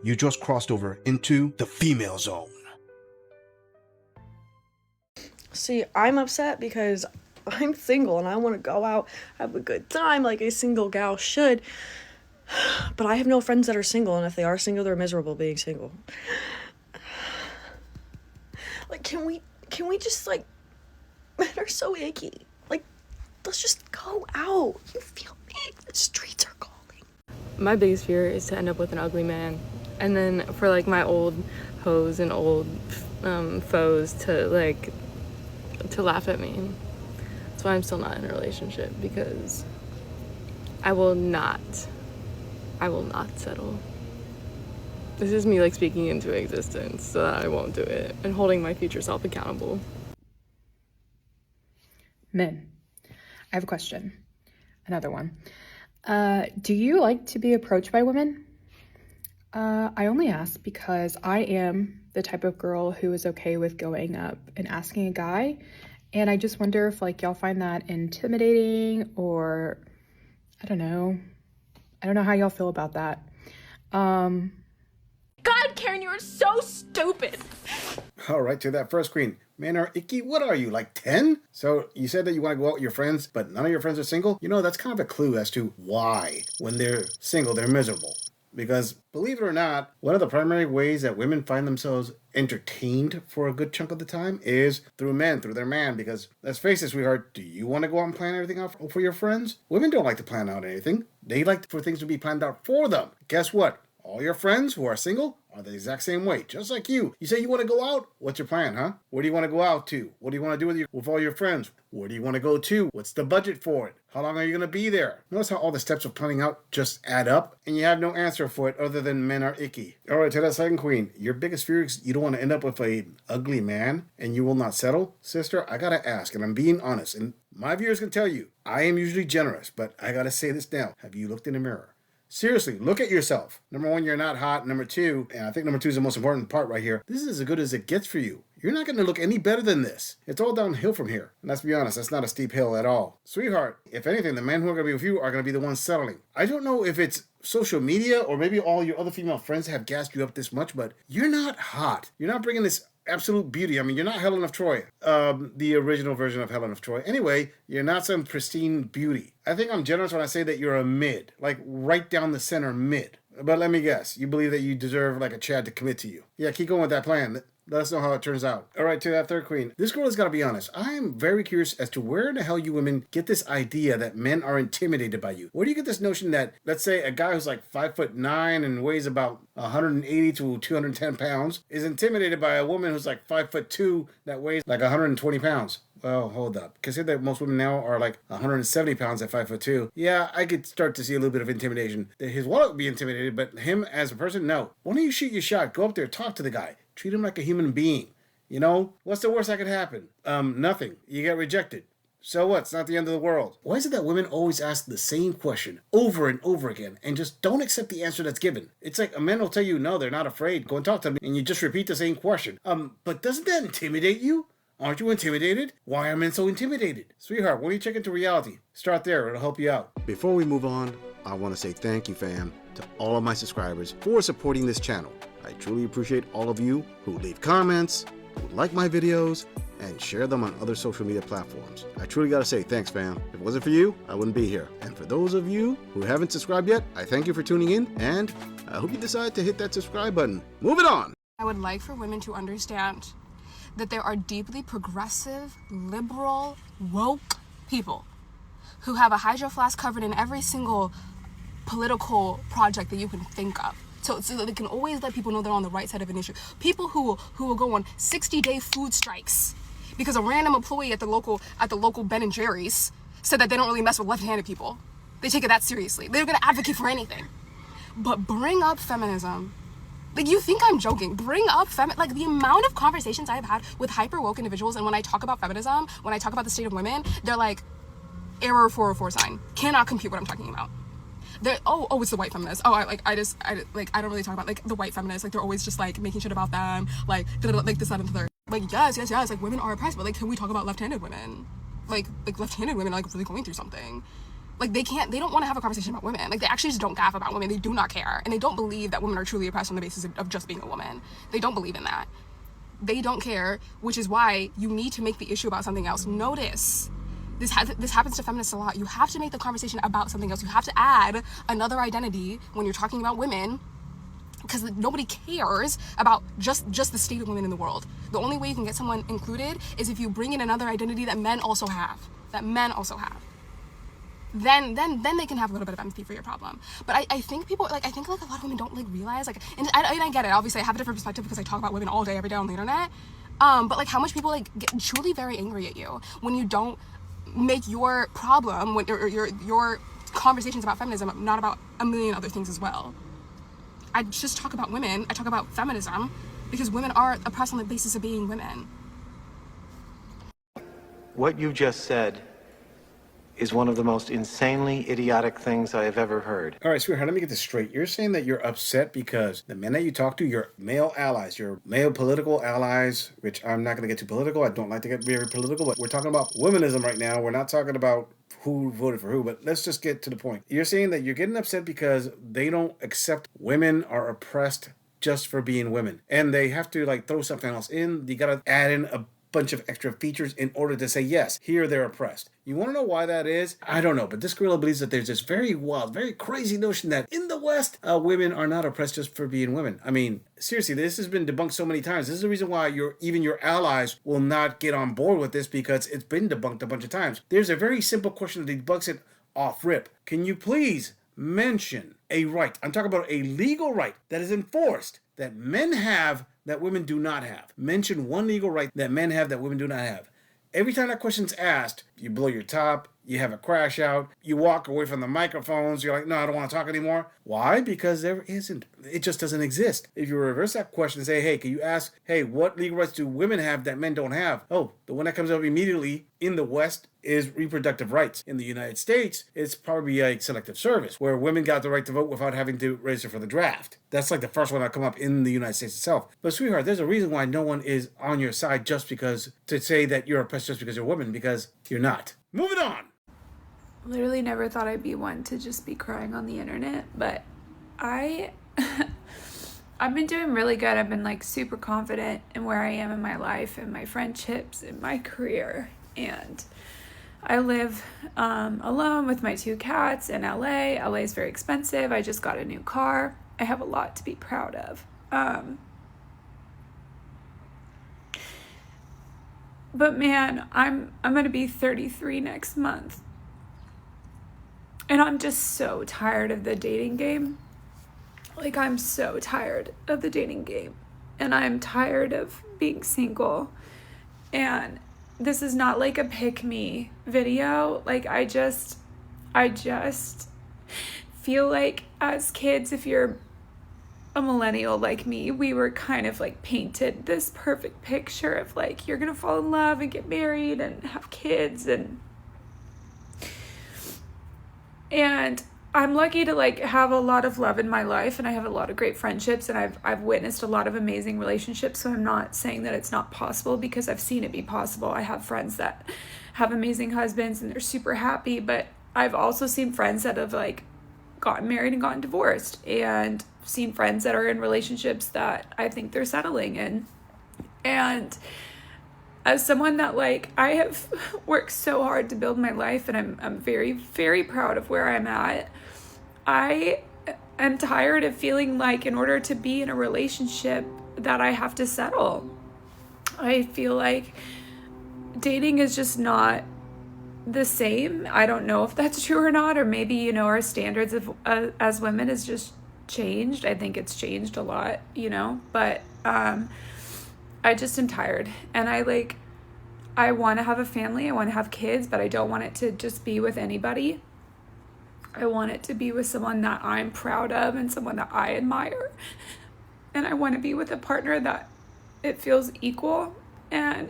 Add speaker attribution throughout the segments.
Speaker 1: You just crossed over into the female zone.
Speaker 2: See, I'm upset because I'm single and I want to go out, have a good time like a single gal should. But I have no friends that are single, and if they are single, they're miserable being single. Like, can we just, like, men are so icky. Like, let's just go out. You feel me? The streets are calling.
Speaker 3: My biggest fear is to end up with an ugly man. And then for, like, my old hoes and old foes to laugh at me. That's why I'm still not in a relationship, because I will not settle. This is me, like, speaking into existence so that I won't do it and holding my future self accountable.
Speaker 4: Men, I have a question. Another one. Do you like to be approached by women? I only ask because I am the type of girl who is okay with going up and asking a guy, and I just wonder if, like, y'all find that intimidating, or I don't know how y'all feel about that.
Speaker 5: God, Karen, you are so stupid.
Speaker 6: All right, to that first queen. Men are icky. What are you, like 10? So you said that you want to go out with your friends, but none of your friends are single? You know, that's kind of a clue as to why, when they're single, they're miserable. Because, believe it or not, one of the primary ways that women find themselves entertained for a good chunk of the time is through men, through their man. Because, let's face it, sweetheart, do you want to go out and plan everything out for your friends? Women don't like to plan out anything. They like for things to be planned out for them. Guess what? All your friends who are single are the exact same way, just like you. You say you want to go out? What's your plan, huh? Where do you want to go out to? What do you want to do with all your friends? Where do you want to go to? What's the budget for it? How long are you going to be there? Notice how all the steps of planning out just add up, and you have no answer for it other than men are icky. All right, to that second queen. Your biggest fear is you don't want to end up with an ugly man, and you will not settle? Sister, I got to ask, and I'm being honest, and my viewers can tell you, I am usually generous, but I got to say this now. Have you looked in the mirror? Seriously, look at yourself. Number one, you're not hot. Number two, and I think number two is the most important part right here, this is as good as it gets for you. You're not going to look any better than this. It's all downhill from here. And let's be honest, that's not a steep hill at all. Sweetheart, if anything, the men who are going to be with you are going to be the ones settling. I don't know if it's social media or maybe all your other female friends have gassed you up this much, but you're not hot. You're not bringing this absolute beauty. I mean, you're not Helen of Troy, the original version of Helen of Troy. Anyway, you're not some pristine beauty. I think I'm generous when I say that you're a mid, like right down the center mid. But let me guess, you believe that you deserve like a Chad to commit to you. Yeah, keep going with that plan. Let us know how it turns out. All right, to that third queen. This girl has got to be honest. I am very curious as to where in the hell you women get this idea that men are intimidated by you. Where do you get this notion that, let's say, a guy who's like 5'9" and weighs about 180 to 210 pounds is intimidated by a woman who's like 5'2" that weighs like 120 pounds? Well, hold up. Consider that most women now are like 170 pounds at 5'2". Yeah, I could start to see a little bit of intimidation. His wallet would be intimidated, but him as a person, no. Why don't you shoot your shot? Go up there, talk to the guy. Treat him like a human being. You know? What's the worst that could happen? Nothing. You get rejected. So what? It's not the end of the world. Why is it that women always ask the same question over and over again and just don't accept the answer that's given? It's like a man will tell you, no, they're not afraid. Go and talk to them. And you just repeat the same question. But doesn't that intimidate you? Aren't you intimidated? Why are men so intimidated? Sweetheart, why don't you check into reality? Start there. It'll help you out. Before we move on, I want to say thank you, fam, to all of my subscribers for supporting this channel. I truly appreciate all of you who leave comments, who like my videos, and share them on other social media platforms. I truly gotta say thanks, fam. If it wasn't for you, I wouldn't be here. And for those of you who haven't subscribed yet, I thank you for tuning in, and I hope you decide to hit that subscribe button. Moving on!
Speaker 5: I would like for women to understand that there are deeply progressive, liberal, woke people who have a hydro flask covered in every single political project that you can think of. So that they can always let people know they're on the right side of an issue. People who will go on 60-day food strikes because a random employee at the local Ben & Jerry's said that they don't really mess with left-handed people. They take it that seriously. They're gonna advocate for anything. But bring up feminism. Like, you think I'm joking. Bring up like the amount of conversations I've had with hyper woke individuals, and when I talk about feminism, when I talk about the state of women, they're like, error 404 sign. Cannot compute what I'm talking about. They're, oh, it's the white feminist. Oh, I don't really talk about like the white feminists. Like, they're always just like making shit about them, like this, that, and the third. Like, yes. Like, women are oppressed, but like, can we talk about left-handed women? Like left-handed women are like really going through something. Like, they don't want to have a conversation about women. Like, they actually just don't gaff about women. They do not care. And they don't believe that women are truly oppressed on the basis of just being a woman. They don't believe in that. They don't care, which is why you need to make the issue about something else. Notice, this happens to feminists a lot. You have to make the conversation about something else. You have to add another identity when you're talking about women, because nobody cares about just the state of women in the world. The only way you can get someone included is if you bring in another identity that men also have. Then they can have a little bit of empathy for your problem. But I think people, like, a lot of women don't, like, realize, like, and I get it. Obviously, I have a different perspective because I talk about women all day, every day on the internet. But, like, how much people, like, get truly very angry at you when you don't make your problem, when your conversations about feminism not about a million other things as well. I just talk about women. I talk about feminism because women are oppressed on the basis of being women.
Speaker 7: What you just said is one of the most insanely idiotic things I have ever heard.
Speaker 6: All right, sweetheart, let me get this straight. You're saying that you're upset because the men that you talk to, your male allies, your male political allies, which I'm not going to get too political. I don't like to get very political, but we're talking about womanism right now. We're not talking about who voted for who, but let's just get to the point. You're saying that you're getting upset because they don't accept women are oppressed just for being women. And they have to, like, throw something else in. You got to add in a bunch of extra features in order to say, yes, here they're oppressed. You want to know why that is? I don't know, but this gorilla believes that there's this very wild, very crazy notion that in the West, women are not oppressed just for being women. I mean, seriously, this has been debunked so many times. This is the reason why even your allies will not get on board with this, because it's been debunked a bunch of times. There's a very simple question that debunks it off rip. Can you please mention a right? I'm talking about a legal right that is enforced that men have that women do not have. Mention one legal right that men have that women do not have. Every time that question's asked, you blow your top, you have a crash out, you walk away from the microphones, you're like, no, I don't want to talk anymore. Why? Because there isn't. It just doesn't exist. If you reverse that question and say, hey, can you ask, hey, what legal rights do women have that men don't have? Oh, the one that comes up immediately in the West is reproductive rights. In the United States, it's probably like selective service, where women got the right to vote without having to register for the draft. That's like the first one that come up in the United States itself. But sweetheart, there's a reason why no one is on your side just because, to say that you're oppressed just because you're a woman, because you're not. Moving on.
Speaker 8: Literally never thought I'd be one to just be crying on the internet, but I've been doing really good. I've been, like, super confident in where I am in my life and my friendships and my career, and I live alone with my 2 cats in LA. LA is very expensive. I just got a new car. I have a lot to be proud of. But man, I'm gonna be 33 next month. And I'm just so tired of the dating game. Like, I'm so tired of the dating game. And I'm tired of being single. And this is not like a pick me video. Like, I just feel like as kids, if you're a millennial like me, we were kind of like painted this perfect picture of, like, you're gonna fall in love and get married and have kids, and I'm lucky to, like, have a lot of love in my life, and I have a lot of great friendships, and I've witnessed a lot of amazing relationships. So I'm not saying that it's not possible, because I've seen it be possible. I have friends that have amazing husbands and they're super happy, but I've also seen friends that have, like, gotten married and gotten divorced, and seen friends that are in relationships that I think they're settling in. And as someone that, like, I have worked so hard to build my life, and I'm very, very proud of where I'm at, I am tired of feeling like in order to be in a relationship that I have to settle. I feel like dating is just not the same. I don't know if that's true or not, or maybe, you know, our standards of as women has just changed. I think it's changed a lot, you know, but I just am tired, and I want to have a family, I want to have kids, but I don't want it to just be with anybody. I want it to be with someone that I'm proud of and someone that I admire, and I want to be with a partner that it feels equal, and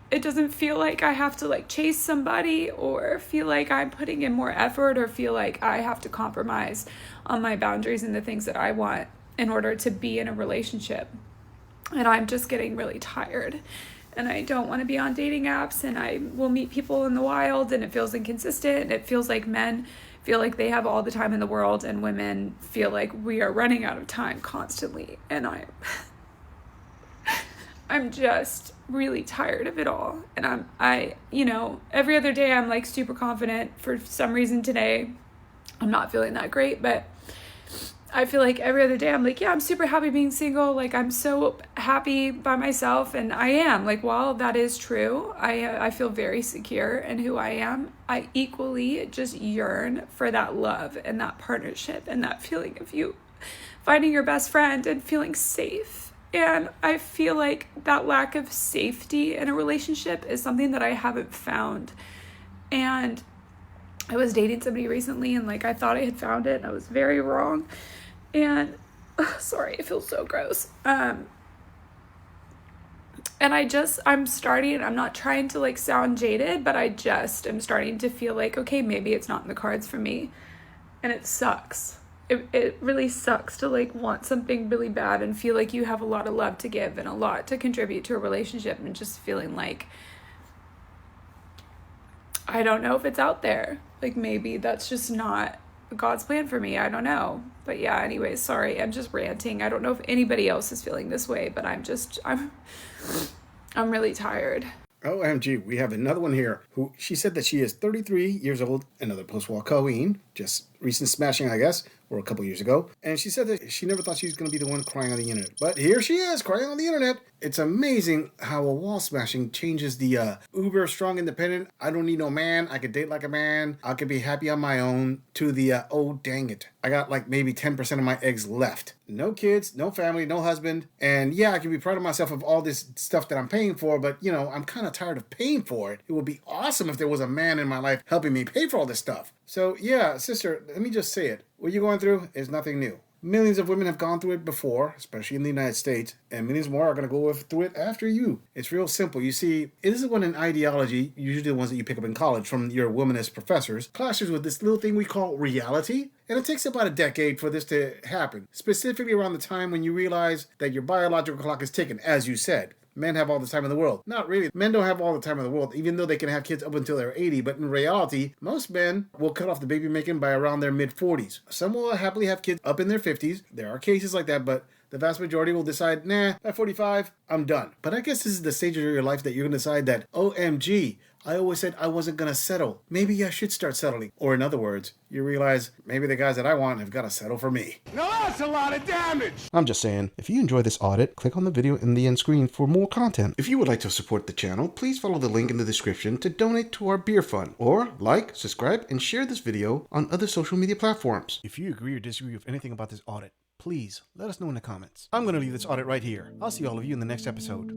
Speaker 8: it doesn't feel like I have to, like, chase somebody, or feel like I'm putting in more effort, or feel like I have to compromise on my boundaries and the things that I want in order to be in a relationship. And I'm just getting really tired, and I don't want to be on dating apps, and I will meet people in the wild, and it feels inconsistent. It feels like men feel like they have all the time in the world, and women feel like we are running out of time constantly. And I'm just really tired of it all. And every other day I'm like super confident. For some reason today, I'm not feeling that great, but I feel like every other day I'm like, yeah, I'm super happy being single. Like, I'm so happy by myself. And I am, like, while that is true, I feel very secure in who I am. I equally just yearn for that love and that partnership and that feeling of you finding your best friend and feeling safe. And I feel like that lack of safety in a relationship is something that I haven't found. And I was dating somebody recently, and like, I thought I had found it, and I was very wrong. And sorry, it feels so gross. And I'm not trying to like sound jaded, but I just am starting to feel like, okay, maybe it's not in the cards for me. And it sucks. It really sucks to like want something really bad and feel like you have a lot of love to give and a lot to contribute to a relationship, and just feeling like, I don't know if it's out there. Like, maybe that's just not God's plan for me. I don't know. But yeah, anyways, sorry, I'm just ranting. I don't know if anybody else is feeling this way, but I'm really tired.
Speaker 6: OMG, we have another one here who she said that she is 33 years old, another post-war queen, just recent smashing, I guess, or a couple years ago. And she said that she never thought she was going to be the one crying on the internet. But here she is, crying on the internet. It's amazing how a wall smashing changes the uber strong independent, I don't need no man, I could date like a man, I could be happy on my own, to the, oh dang it, I got like maybe 10% of my eggs left. No kids, no family, no husband. And yeah, I can be proud of myself of all this stuff that I'm paying for, but you know, I'm kind of tired of paying for it. It would be awesome if there was a man in my life helping me pay for all this stuff. So yeah, sister, let me just say it. What you're going through is nothing new. Millions of women have gone through it before, especially in the United States, and millions more are going to go through it after you. It's real simple. You see, it isn't when an ideology, usually the ones that you pick up in college from your womanist professors, clashes with this little thing we call reality. And it takes about a decade for this to happen, specifically around the time when you realize that your biological clock is ticking, as you said. Men have all the time in the world. Not really. Men don't have all the time in the world, even though they can have kids up until they're 80. But in reality, most men will cut off the baby making by around their mid-40s. Some will happily have kids up in their 50s. There are cases like that, but the vast majority will decide, nah, by 45, I'm done. But I guess this is the stage of your life that you're going to decide that, OMG, I always said I wasn't going to settle. Maybe I should start settling. Or in other words, you realize maybe the guys that I want have got to settle for me.
Speaker 1: Now that's a lot of damage! I'm just saying, if you enjoy this audit, click on the video in the end screen for more content. If you would like to support the channel, please follow the link in the description to donate to our beer fund. Or like, subscribe, and share this video on other social media platforms. If you agree or disagree with anything about this audit, please let us know in the comments. I'm going to leave this audit right here. I'll see all of you in the next episode.